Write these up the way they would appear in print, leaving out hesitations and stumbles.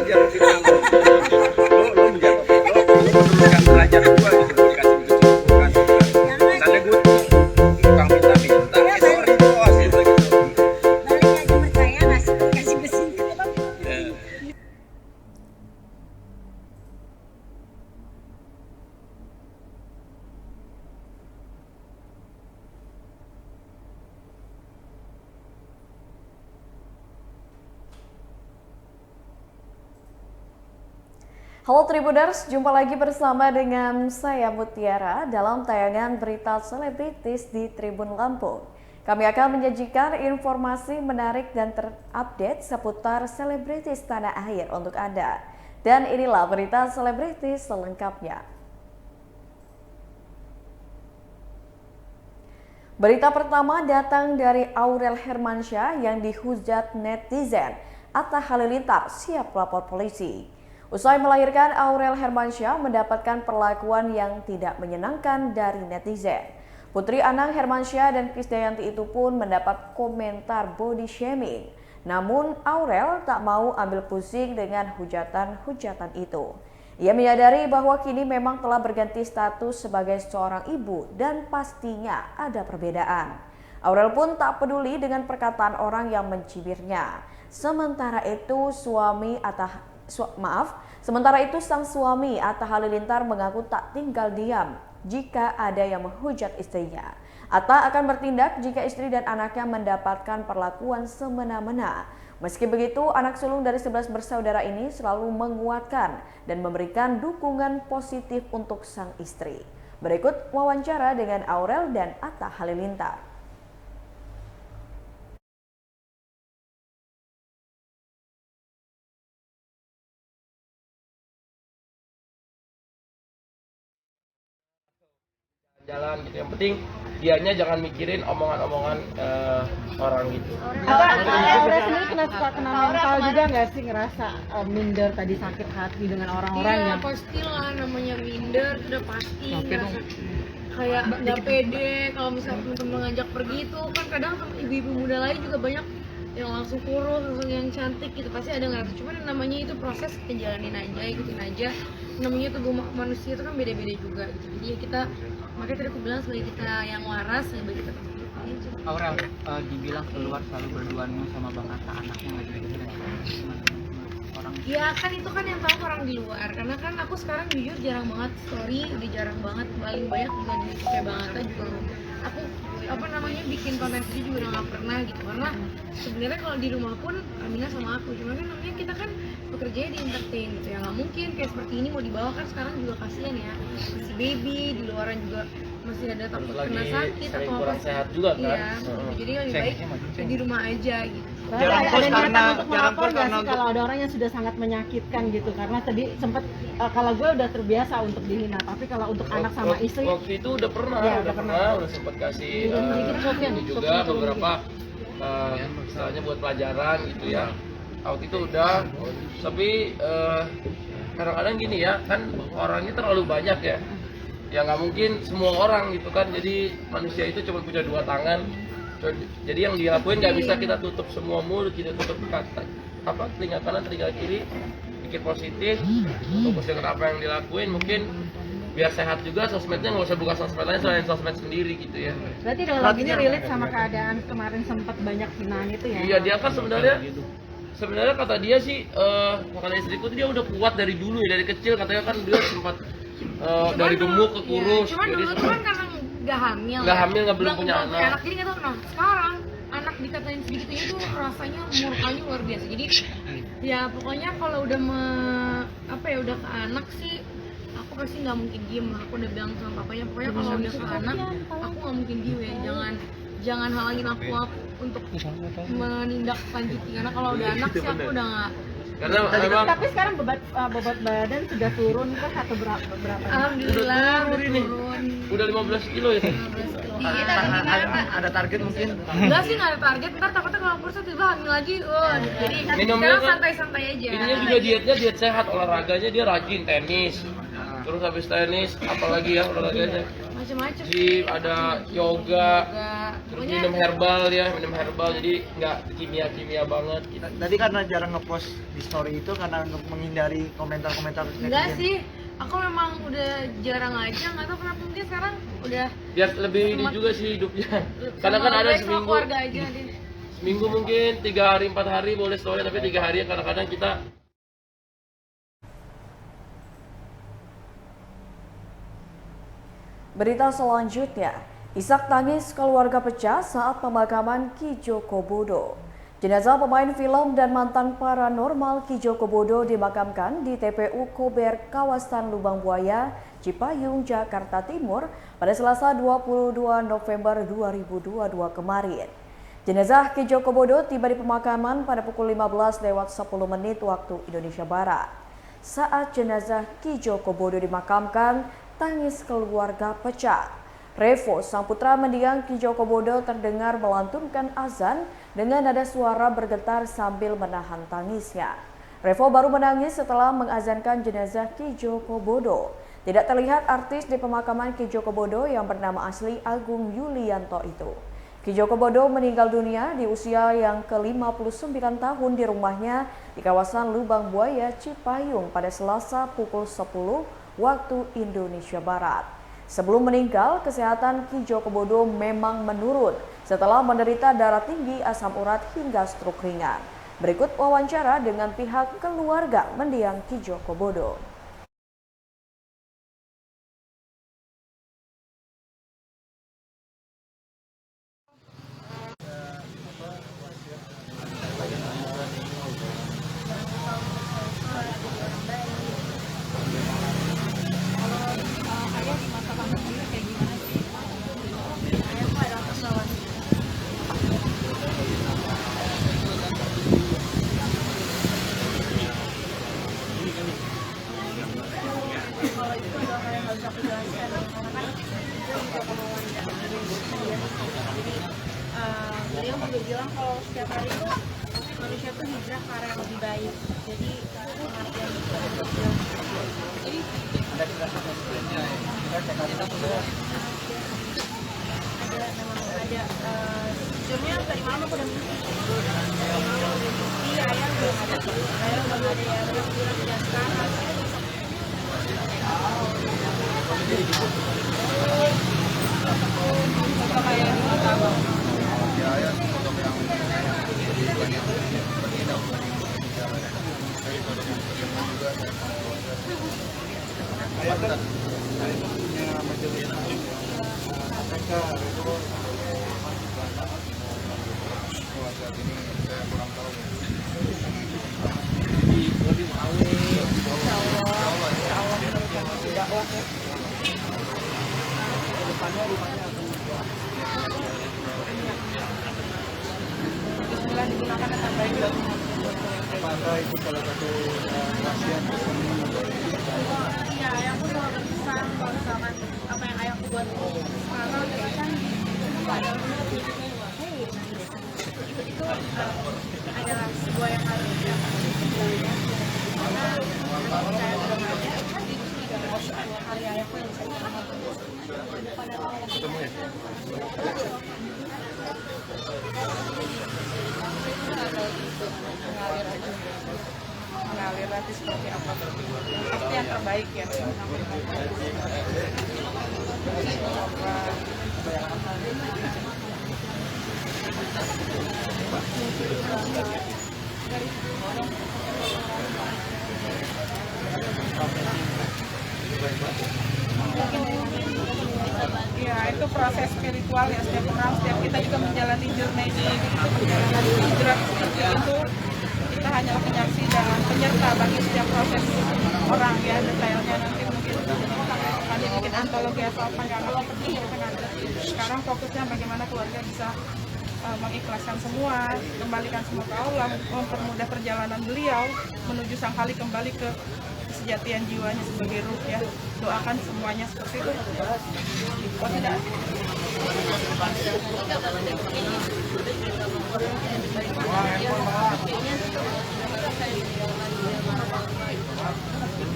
belajar bilang lo menjatuhkan belajar gua gitu mau dikasih begitu bukan misalnya gue tukang minta sorry bos gitu balik aja percaya ngasih kasih besi. Halo Tribuners, jumpa lagi bersama dengan saya Mutiara dalam tayangan berita selebritis di Tribun Lampung. Kami akan menyajikan informasi menarik dan terupdate seputar selebritis tanah air untuk Anda. Dan inilah berita selebritis selengkapnya. Berita pertama datang dari Aurel Hermansyah yang dihujat netizen. Atta Halilintar siap lapor polisi. Usai melahirkan, Aurel Hermansyah mendapatkan perlakuan yang tidak menyenangkan dari netizen. Putri Anang Hermansyah dan Krisdayanti itu pun mendapat komentar body shaming. Namun Aurel tak mau ambil pusing dengan hujatan-hujatan itu. Ia menyadari bahwa kini memang telah berganti status sebagai seorang ibu dan pastinya ada perbedaan. Aurel pun tak peduli dengan perkataan orang yang mencibirnya. Sementara itu sang suami Atta Halilintar mengaku tak tinggal diam jika ada yang menghujat istrinya. Atta akan bertindak jika istri dan anaknya mendapatkan perlakuan semena-mena. Meski begitu, anak sulung dari 11 bersaudara ini selalu menguatkan dan memberikan dukungan positif untuk sang istri. Berikut wawancara dengan Aurel dan Atta Halilintar. Jalan gitu, yang penting dianya jangan mikirin omongan-omongan orang gitu. Aurel sendiri kena mental juga nggak sih, ngerasa minder tadi, sakit hati dengan orang-orang iya, yang pastilah namanya minder, udah pasti kayak nggak pede kalau misalnya temen-temen ngajak pergi itu kan kadang ibu-ibu muda lain juga banyak yang langsung kurus, langsung yang cantik gitu, pasti ada ngerasa. Cuman namanya itu proses, kita jalanin aja, ikutin aja. Namanya tubuh manusia itu kan beda-beda juga gitu. Jadi ya kita, makanya tadi aku bilang sebagai kita yang waras, sebagai kita aja. Aurel, dibilang keluar selalu berduaan sama Bang Atta, anaknya nggak dipikirin orang. Ya kan itu kan yang tahu orang di luar, karena kan aku sekarang jujur jarang banget story, udah jarang banget, paling banyak juga di kayak Bang Atta juga aku bikin konten video juga udah nggak pernah gitu, karena sebenarnya kalau di rumah pun Amina sama aku, cuma kan namanya kita kan bekerjanya di entertain gitu ya, nggak mungkin kayak seperti ini mau dibawa, kan sekarang juga kasihan ya, masih baby di luaran juga masih ada takut kena sakit atau apa, kurang sehat juga kan. Iya, jadi lebih baik di rumah aja gitu. ada niatan untuk melapor nggak sih kalau ada orang yang sudah sangat menyakitkan gitu? Karena tadi sempat kalau gue udah terbiasa untuk dihina, tapi kalau untuk anak sama istri waktu itu udah pernah, udah sempat kasih ini juga beberapa misalnya buat pelajaran gitu ya. Waktu itu udah, tapi kadang-kadang gini ya, kan orangnya terlalu banyak ya. Ya nggak mungkin semua orang gitu kan, jadi manusia itu cuma punya dua tangan. Jadi yang dilakuin nggak bisa kita tutup semua mulut, kita tutup telinga kanan, telinga kiri, pikir positif, fokus dengan apa yang dilakuin, mungkin biar sehat juga. Sosmednya nggak usah buka sosmed lain selain sosmed sendiri gitu ya. berarti ideologinya relate sama keadaan kemarin sempat banyak hinaan itu ya? Iya, dia kan sebenarnya kata dia sih, kata istriku tuh dia udah kuat dari dulu ya, dari kecil katanya kan dia sempat dari gemuk ke kurus. Cuman jadi dulu tuh kan karena nggak hamil, belum punya anak. Jadi nggak tahu. Nah sekarang anak dikatain segitunya tuh rasanya murkanya luar biasa. Jadi ya pokoknya kalau udah udah ke anak sih, aku pasti nggak mungkin diem lah. Aku udah bilang sama papanya, pokoknya kalau udah ke anak aku nggak mungkin diem ya, jangan halangin aku untuk menindaklanjuti, karena kalau udah anak sih aku udah nggak. Karena memang Tapi sekarang bobot badan sudah turun kan, atau berapa? Alhamdulillah turun. udah 15 kilo ya. 15 kilo. Ada target mungkin? Enggak sih, nggak ada target. Ntar takutnya kalau kurus tiba hamil lagi. Jadi Minumnya sekarang kan santai-santai aja. ininya juga diet sehat, olahraganya dia rajin, tenis. Terus habis tenis apalagi ya olahraganya? Macam-macam. Gym, ada yoga. Terus minum herbal ya, minum herbal, jadi nggak kimia banget gitu. Tadi karena jarang ngepost di story itu karena untuk menghindari komentar-komentar Enggak sih, aku memang udah jarang aja, nggak tahu kenapa mungkin sekarang udah Biar lebih ini juga sih hidupnya. Karena kan ada sama seminggu, keluarga aja deh. seminggu mungkin 3 hari 4 hari boleh story, tapi 3 hari kadang-kadang kita. Berita selanjutnya, isak tangis keluarga pecah saat pemakaman Ki Joko Bodo. Jenazah pemain film dan mantan paranormal Ki Joko Bodo dimakamkan di TPU Kober, kawasan Lubang Buaya, Cipayung, Jakarta Timur pada Selasa 22 November 2022 kemarin. Jenazah Ki Joko Bodo tiba di pemakaman pada pukul 15:10 waktu Indonesia Barat. Saat jenazah Ki Joko Bodo dimakamkan, tangis keluarga pecah. Revo, sang putra mendiang Ki Joko Bodo, terdengar melantunkan azan dengan nada suara bergetar sambil menahan tangisnya. Revo baru menangis setelah mengazankan jenazah Ki Joko Bodo. Tidak terlihat artis di pemakaman Ki Joko Bodo yang bernama asli Agung Yulianto itu. Ki Joko Bodo meninggal dunia di usia yang ke-59 tahun di rumahnya di kawasan Lubang Buaya, Cipayung pada Selasa pukul 10 waktu Indonesia Barat. Sebelum meninggal, kesehatan Ki Joko Bodo memang menurun setelah menderita darah tinggi, asam urat hingga stroke ringan. Berikut wawancara dengan pihak keluarga mendiang Ki Joko Bodo. Beliau juga bilang kalau setiap hari itu manusia tuh hijrah ke arah yang lebih baik. Jadi pengertian jadi ada sejujurnya tadi malam aku udah mimpi. Iya, ayah belum ada. Ayah belum ada ya. Belum bilang tidak sekarang. Foto kayak di tabung. Bismillah digunakan yang terbaik. Apakah itu salah satu wasiat Iya, ayahku selalu berpesan kalau misalkan apa yang ayahku buat sekarang kan itu adalah sebuah yang harus dilakukan. Karena kalau saya belum ada, itu juga hari ayahku yang bisa mengalir nanti seperti apa, pasti yang terbaik ya. Ya itu proses spiritual ya, setiap orang, setiap kita juga menjalani journey di perjalanan hijrah seperti itu. Kita hanyalah penyaksi dan penyerta bagi setiap proses orang ya, detailnya nanti mungkin akan dibikin antologi atau apa nggak ada. Sekarang fokusnya bagaimana keluarga bisa mengikhlaskan semua, kembalikan semua ke Allah, mempermudah perjalanan beliau menuju sang Khalik kembali ke kesejatian jiwanya sebagai ruh ya. Doakan semuanya seperti itu. Oh tidak.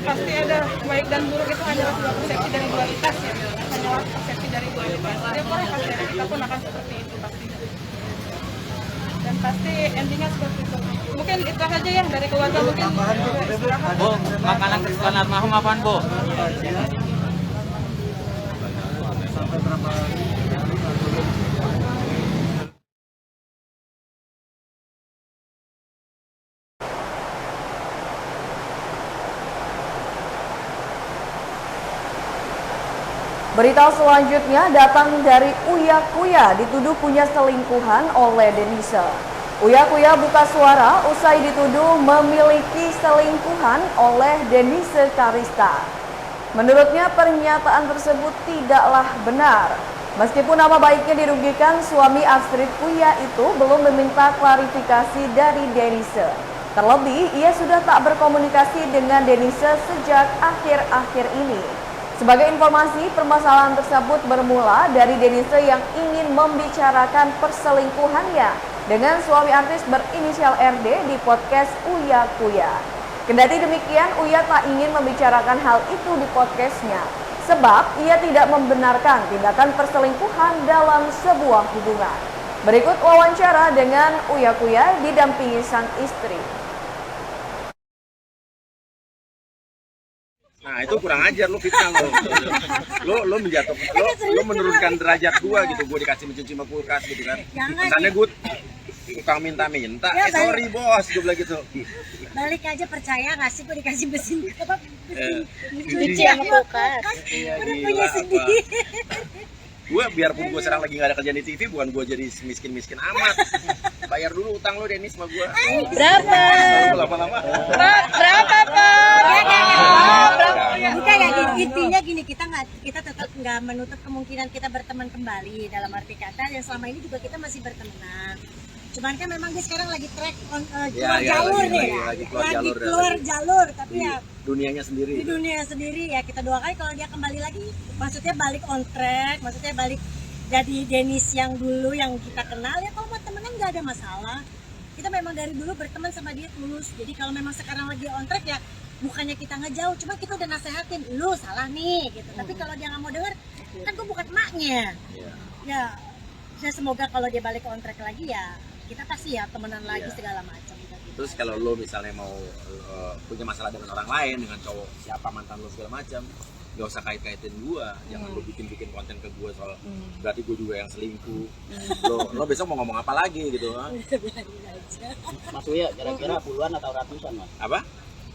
Pasti ada baik dan buruk, itu hanyalah sebuah persepsi dari dualitas ya, hanyalah persepsi menghindari itu aja Pak. Setiap orang pasti ada, kita pun akan seperti itu pastinya. Dan pasti endingnya seperti itu. Mungkin itu saja ya dari keluarga mungkin. Bu, makanan kesukaan almarhum apaan, Bu? Sampai berapa? Berita selanjutnya datang dari Uya Kuya dituduh punya selingkuhan oleh Denise. Uya Kuya buka suara usai dituduh memiliki selingkuhan oleh Denise Karista. Menurutnya pernyataan tersebut tidaklah benar. Meskipun nama baiknya dirugikan, suami Astrid Kuya itu belum meminta klarifikasi dari Denise. Terlebih, ia sudah tak berkomunikasi dengan Denise sejak akhir-akhir ini. Sebagai informasi, permasalahan tersebut bermula dari Denise yang ingin membicarakan perselingkuhannya dengan suami artis berinisial RD di podcast Uya Kuya. Kendati demikian, Uya tak ingin membicarakan hal itu di podcastnya, sebab ia tidak membenarkan tindakan perselingkuhan dalam sebuah hubungan. Berikut wawancara dengan Uya Kuya didampingi sang istri. Nah itu kurang ajar, lu fitnah lu menjatuhkan, lu menurunkan derajat gua gitu, gua dikasih mencuci sama kulkas gitu kan. Kesannya gua tukang minta-minta, sorry bos, gua bilang gitu. Balik aja percaya nggak sih gue dikasih mesin Cuci sama kulkas. Udah punya sendiri. Gue biarpun gue sekarang lagi gak ada kerjaan di TV, bukan gue jadi miskin-miskin amat. Bayar dulu utang lo Denis sama gue. Berapa? Lama-lama. Berapa Pak? Bukan ya, intinya gini, kita tetap nggak menutup kemungkinan kita berteman kembali, dalam arti kata yang selama ini juga kita masih berteman. Cuman kan memang dia sekarang lagi keluar jalur nih, lagi keluar jalur, tapi ya dunianya sendiri. Di dunia sendiri ya, kita doakan kalau dia kembali lagi, maksudnya balik on track, maksudnya balik jadi Denis yang dulu yang kita kenal ya. Kalau buat temenan nggak ada masalah. Kita memang dari dulu berteman sama dia tulus. Jadi kalau memang sekarang lagi on track ya, bukannya kita ngejauh, cuma kita udah nasehatin, lu salah nih gitu. Tapi kalau dia nggak mau denger, kan gue bukan emaknya. Ya semoga kalau dia balik on track lagi ya, kita pasti ya temenan lagi segala macam. Terus kalau lo misalnya mau punya masalah dengan orang lain, dengan cowok siapa mantan lo segala macam, gak usah kait-kaitin gua, jangan lo bikin konten ke gua soal berarti gua juga yang selingkuh. Lo besok mau ngomong apa lagi gitu? Mas Uya, kira-kira puluhan atau ratusan mas? Apa?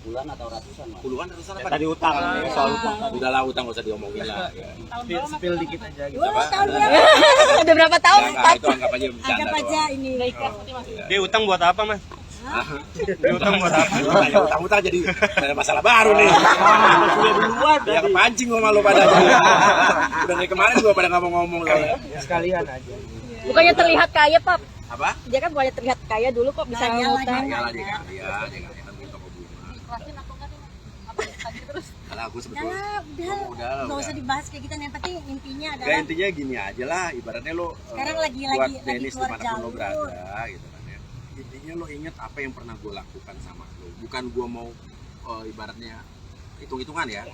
Puluhan atau ratusan mas? Puluhan ratusan apa? Tadi utang, soal utang. Udahlah utang gak usah diomongin lah. Spill dikit aja gitu. Udah berapa tahun? Nah, itu anggap aja bercanda. Anggap aja ini. Dia utang buat apa mas? Dia utang buat apa? Utang jadi masalah baru nih. Ya kepancing gua malu pada. Udah dari kemarin gua pada nggak mau ngomong soalnya. Sekalian aja. Bukannya terlihat kaya, Pap? Apa? Dia kan bukannya terlihat kaya dulu kok bisa ngutang. Iyalah dia kan punya toko bunga. Ikhlasin aku kan terus. Kalau aku sebetulnya Udah, nggak usah dibahas kayak gitu. Yang penting intinya ya adalah intinya gini aja lah, ibaratnya lo sekarang buat Denis keluar dimanapun lo jalur. berada gitu kan ya. Intinya lo inget apa yang pernah gue lakukan sama lo, bukan gue mau ibaratnya hitung-hitungan ya,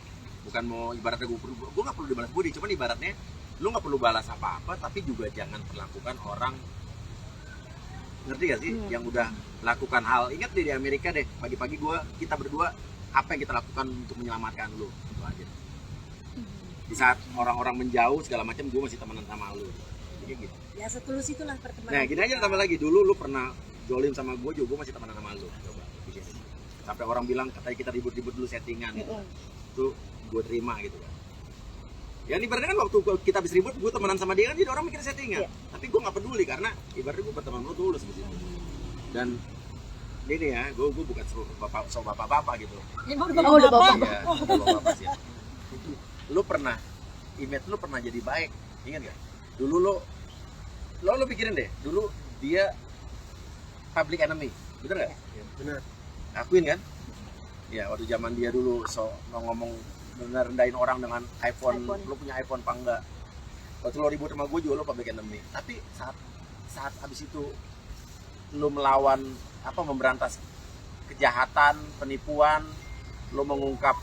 bukan mau ibaratnya gue nggak perlu dibalas budi, cuman ibaratnya lo nggak perlu balas apa-apa, tapi juga jangan perlakukan orang, ngerti gak sih, yang udah lakukan hal. Ingat deh di Amerika deh, pagi-pagi kita berdua apa yang kita lakukan untuk menyelamatkan lo, itu aja. Di saat orang-orang menjauh segala macam, gue masih temenan sama lo, jadi gitu. Ya setulus itulah pertemanan. Nah gini aja tambah lagi, dulu lu pernah jolim sama gue juga, gue masih temenan sama lu. Coba bikin. Sampai orang bilang katanya kita ribut-ribut dulu settingan gitu. Itu gue terima gitu kan. Ya ibaratnya kan waktu kita habis ribut, gue temenan sama dia kan jadi orang mikir settingan. Tapi gue gak peduli karena ibaratnya gue berteman lu tulus gitu. Dan ini ya, gue bukan bapak-bapak gitu. Udah bapak. Iya, bapak sih. Lu pernah, image lu pernah jadi baik, ingat gak? Dulu lo pikirin deh, dulu dia public enemy, bener gak? Ya, bener. Akuin kan? Ya waktu zaman dia dulu ngomong rendahin orang dengan iPhone. Lo punya iPhone apa enggak? Waktu lo ribut sama gue juga lo public enemy. Tapi saat abis itu lo melawan memberantas kejahatan, penipuan, lo mengungkap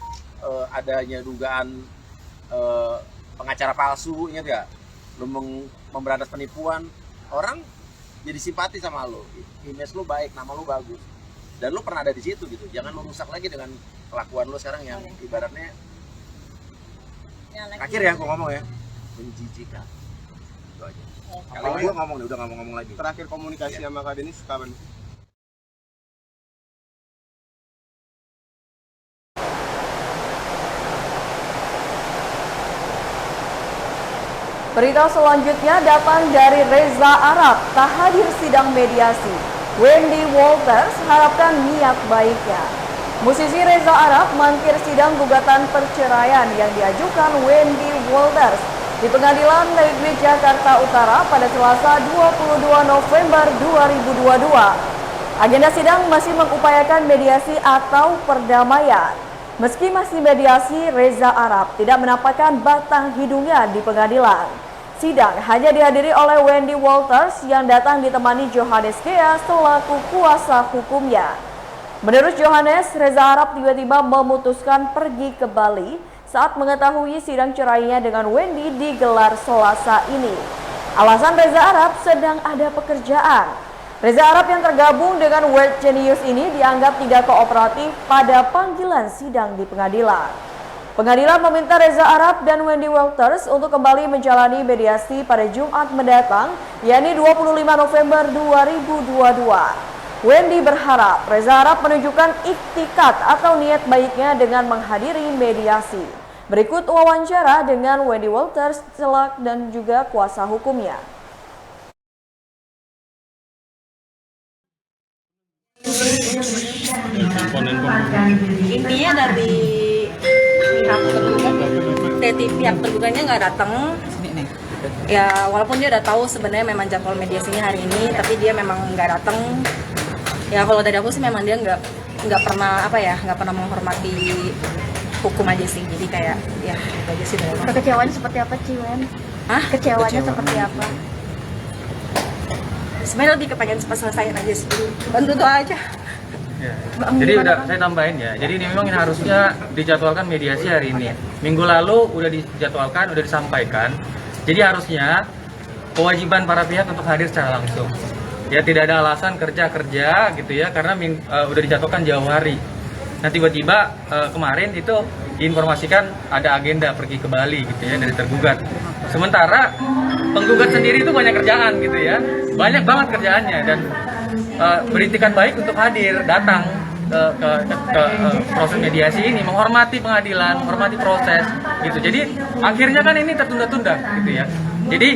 adanya dugaan pengacara palsu, ingat gak? Lu memberantas penipuan, orang jadi simpati sama lo, image lu baik, nama lu bagus, dan lu pernah ada di situ gitu. Jangan lu rusak lagi dengan kelakuan lu sekarang yang ibaratnya akhir ya aku ngomong ya, menjijikan. Itu aja. Kalau gue ngomong udah nggak mau ngomong lagi. Terakhir komunikasi sama Kak Denis kapan? Berita selanjutnya datang dari Reza Arab, tak hadir sidang mediasi. Wendy Walters harapkan niat baiknya. Musisi Reza Arab mangkir sidang gugatan perceraian yang diajukan Wendy Walters di Pengadilan Negeri Jakarta Utara pada Selasa 22 November 2022. Agenda sidang masih mengupayakan mediasi atau perdamaian. Meski masih mediasi, Reza Arab tidak menampakkan batang hidungnya di pengadilan. Sidang hanya dihadiri oleh Wendy Walters yang datang ditemani Johannes Gea selaku kuasa hukumnya. Menurut Johannes, Reza Arab tiba-tiba memutuskan pergi ke Bali saat mengetahui sidang cerainya dengan Wendy digelar Selasa ini. Alasan Reza Arab sedang ada pekerjaan. Reza Arab yang tergabung dengan World Genius ini dianggap tidak kooperatif pada panggilan sidang di pengadilan. Pengadilan meminta Reza Arab dan Wendy Walters untuk kembali menjalani mediasi pada Jumat mendatang, yakni 25 November 2022. Wendy berharap Reza Arab menunjukkan iktikat atau niat baiknya dengan menghadiri mediasi. Berikut wawancara dengan Wendy Walters dan juga kuasa hukumnya. Intinya dari pihak tergugahnya nggak datang. Ya walaupun dia udah tahu sebenarnya memang jadwal mediasinya hari ini, tapi dia memang nggak datang. Ya kalau dari aku sih memang dia nggak pernah nggak pernah menghormati hukum aja sih. Jadi kayak ya itu aja sih. Kekecewanya seperti apa, Ciwen? Kecewanya seperti apa? Sebenarnya lebih kepengen cepat selesai aja sih. Bantu doa aja. Ya. Jadi udah saya tambahin ya. Jadi ini memang harusnya dijadwalkan mediasi hari ini. Minggu lalu udah dijadwalkan, udah disampaikan. Jadi harusnya kewajiban para pihak untuk hadir secara langsung. Ya tidak ada alasan kerja gitu ya, karena udah dijadwalkan jauh hari. Nah tiba-tiba kemarin itu diinformasikan ada agenda pergi ke Bali gitu ya dari tergugat. Sementara penggugat sendiri itu banyak kerjaan gitu ya, banyak banget kerjaannya dan beritikat baik untuk hadir, datang ke proses mediasi ini, menghormati pengadilan, menghormati proses gitu. Jadi akhirnya kan ini tertunda-tunda gitu ya. Jadi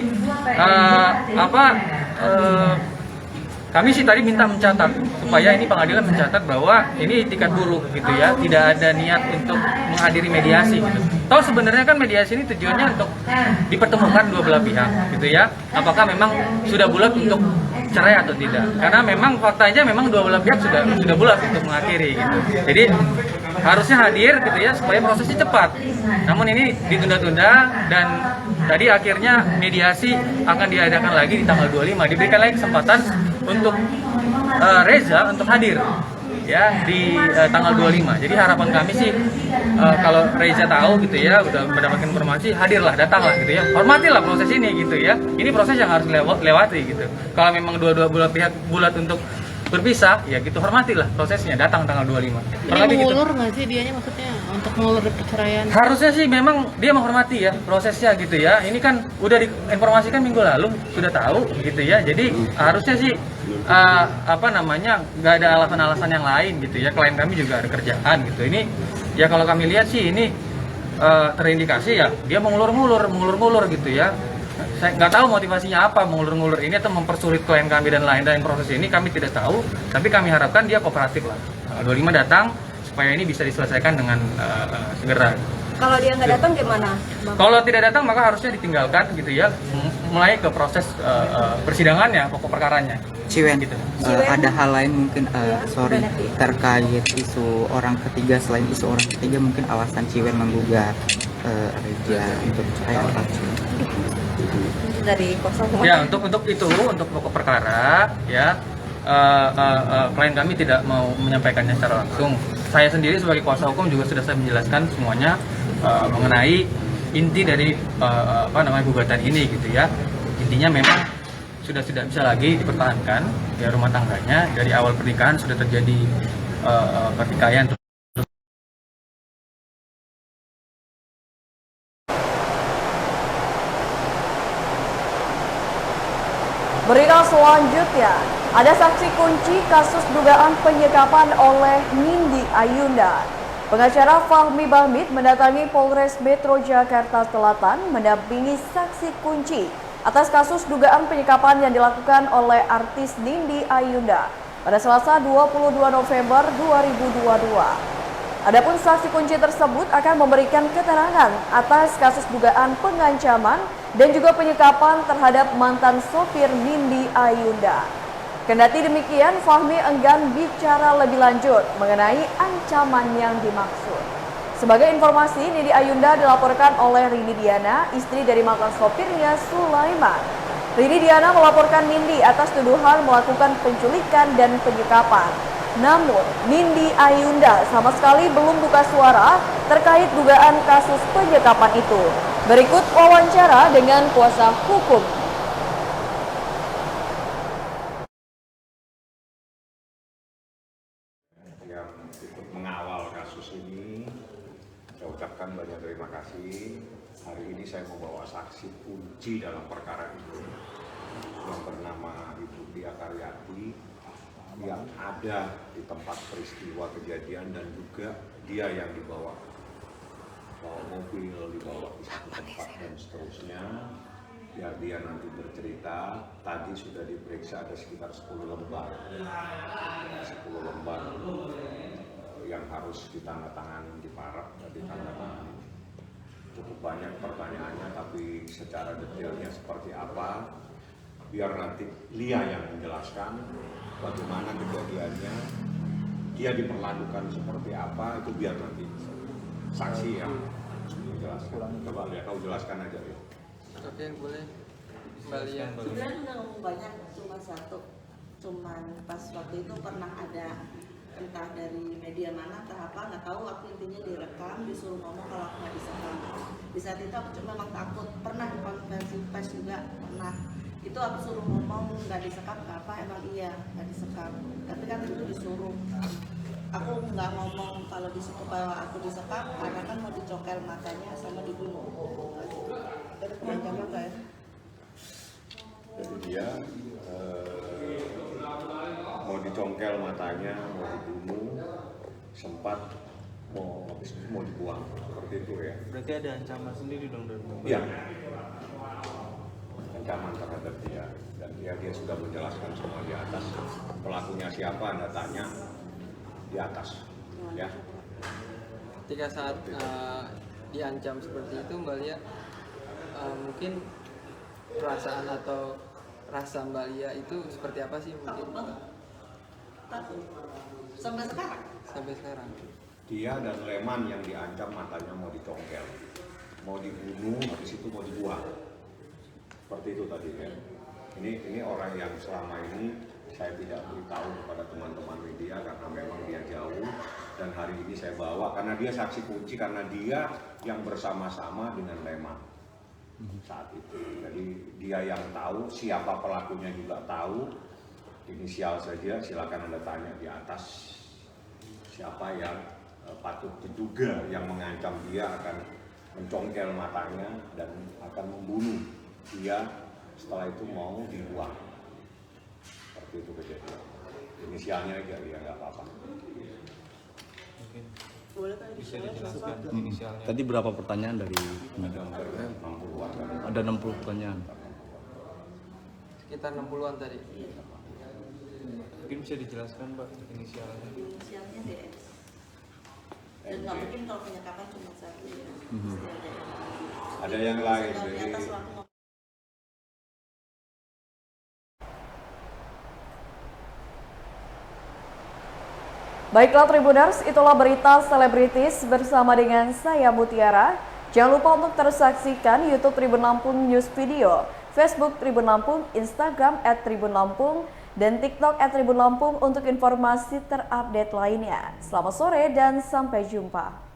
kami sih tadi minta mencatat supaya ini pengadilan mencatat bahwa ini itikat dulu gitu ya, tidak ada niat untuk menghadiri mediasi gitu. Tahu sebenarnya kan mediasi ini tujuannya untuk dipertemukan dua belah pihak gitu ya. Apakah memang sudah bulat untuk cerai atau tidak? Karena memang faktanya memang dua belah pihak sudah bulat untuk mengakhiri gitu. Jadi harusnya hadir gitu ya supaya prosesnya cepat. Namun ini ditunda-tunda dan tadi akhirnya mediasi akan diadakan lagi di tanggal 25. Diberikan lagi kesempatan untuk Reza untuk hadir ya di tanggal 25. Jadi harapan kami sih kalau Reza tahu gitu ya, udah mendapatkan informasi, hadirlah, datanglah gitu ya. Hormatilah proses ini gitu ya. Ini proses yang harus lewati gitu. Kalau memang dua belah pihak bulat untuk berpisah, ya gitu, hormatilah prosesnya, datang tanggal 25. Ini mengulur nggak sih dianya maksudnya untuk mengulur perceraian? Harusnya sih memang dia menghormati ya prosesnya gitu ya. Ini kan udah diinformasikan minggu lalu, sudah tahu gitu ya. Jadi harusnya sih nggak ada alasan-alasan yang lain gitu ya. Klien kami juga ada kerjaan gitu. Ini ya kalau kami lihat sih ini terindikasi ya dia mengulur-ngulur gitu ya. Saya nggak tahu motivasinya apa mengulur-ngulur ini atau mempersulit klien kami dan lain-lain proses ini kami tidak tahu, tapi kami harapkan dia kooperatif lah. 25 datang supaya ini bisa diselesaikan dengan segera. Kalau dia nggak datang gimana? Kalau tidak datang maka harusnya ditinggalkan gitu ya, mulai ke proses persidangannya, pokok perkaranya. Ciwen, gitu. ada hal lain mungkin terkait isu orang ketiga, selain isu orang ketiga mungkin alasan Ciwen menggugat Reza untuk cerai apa? Dari kuasa hukum. Ya untuk pokok perkara ya klien kami tidak mau menyampaikannya secara langsung. Saya sendiri sebagai kuasa hukum juga sudah saya menjelaskan semuanya mengenai inti dari gugatan ini gitu ya. Intinya memang sudah tidak bisa lagi dipertahankan ya rumah tangganya. Dari awal pernikahan sudah terjadi pertikaian. Berita selanjutnya, ada saksi kunci kasus dugaan penyekapan oleh Nindi Ayunda. Pengacara Fahmi Bahmid mendatangi Polres Metro Jakarta Selatan mendampingi saksi kunci atas kasus dugaan penyekapan yang dilakukan oleh artis Nindi Ayunda pada Selasa 22 November 2022. Adapun saksi kunci tersebut akan memberikan keterangan atas kasus dugaan pengancaman dan juga penyekapan terhadap mantan sopir Nindi Ayunda. Kendati demikian, Fahmi enggan bicara lebih lanjut mengenai ancaman yang dimaksud. Sebagai informasi, Nindi Ayunda dilaporkan oleh Rini Diana, istri dari mantan sopirnya Sulaiman. Rini Diana melaporkan Nindi atas tuduhan melakukan penculikan dan penyekapan. Namun, Nindi Ayunda sama sekali belum buka suara terkait dugaan kasus penyekapan itu. Berikut wawancara dengan kuasa hukum. Yang ikut mengawal kasus ini, saya ucapkan banyak terima kasih. Hari ini saya membawa saksi kunci dalam perkara itu yang bernama Ibu Dia Karyati, yang ada di tempat peristiwa kejadian dan juga dia yang dibawa mobil, dibawa ke satu tempat dan seterusnya. Biar dia nanti bercerita. Tadi sudah diperiksa ada sekitar 10 lembar yang harus ditandatangani di Parab dan ditandatangani. Cukup banyak pertanyaannya, tapi secara detailnya seperti apa biar nanti Lia yang menjelaskan bagaimana kejadiannya, dia diperlakukan seperti apa, itu biar nanti saksi yang menjelaskan. Coba Lia, kau jelaskan aja Lia. Oke, boleh. Kembalian. Sebenarnya udah ngomong banyak, cuma satu. Cuman pas waktu itu pernah ada entah dari media mana, entah apa, nggak tahu. Aku intinya direkam, disuruh ngomong kalau aku nggak disekam. Di saat itu aku cuma memang takut. Pernah di konferensi pers juga pernah. Itu aku suruh ngomong nggak disekam, apa emang iya nggak disekam. Tapi kan itu disuruh. Aku nggak ngomong kalau disuruh bahwa aku disekam karena kan mau dicokel matanya sama dibunuh. Ancaman nggak ya? Jadi dia mau dicongkel matanya, mau dibunuh, sempat mau dibuang, seperti itu ya. Berarti ada ancaman sendiri dong dari pemerintah? Iya, ancaman terhadap dia, dan dia sudah menjelaskan semua di atas. Pelakunya siapa Anda tanya di atas, ya. Ketika saat diancam seperti itu, Mbak Lia, mungkin perasaan atau rasa Mbak Lia itu seperti apa sih mungkin? Takut. Sampai sekarang? Sampai sekarang. Dia dan Leman yang diancam matanya mau dicongkel, mau dibunuh, habis itu mau dibuang. Seperti itu tadi ya. Ini orang yang selama ini saya tidak beritahu kepada teman-teman media karena memang dia jauh, dan hari ini saya bawa karena dia saksi kunci, karena dia yang bersama-sama dengan Leman saat itu. Jadi dia yang tahu, siapa pelakunya juga tahu, inisial saja, silakan Anda tanya di atas siapa yang patut diduga yang mengancam dia akan mencongkel matanya dan akan membunuh dia, setelah itu mau dibuang. Seperti itu kejadian. Inisialnya aja dia, nggak apa-apa. Bisa dijelaskan inisialnya. Tadi berapa pertanyaan dari Ada 60 pertanyaan. Sekitar 60-an tadi. Mungkin bisa dijelaskan Pak inisialnya. Inisialnya DS. Dan nggak mungkin kalau penyekapan cuma satu ya. Ada yang lain. Di Jadi atas waktu Baiklah Tribuners, itulah berita selebritis bersama dengan saya Mutiara. Jangan lupa untuk terus saksikan YouTube Tribun Lampung News Video, Facebook Tribun Lampung, Instagram @tribunlampung, dan TikTok @tribunlampung untuk informasi terupdate lainnya. Selamat sore dan sampai jumpa.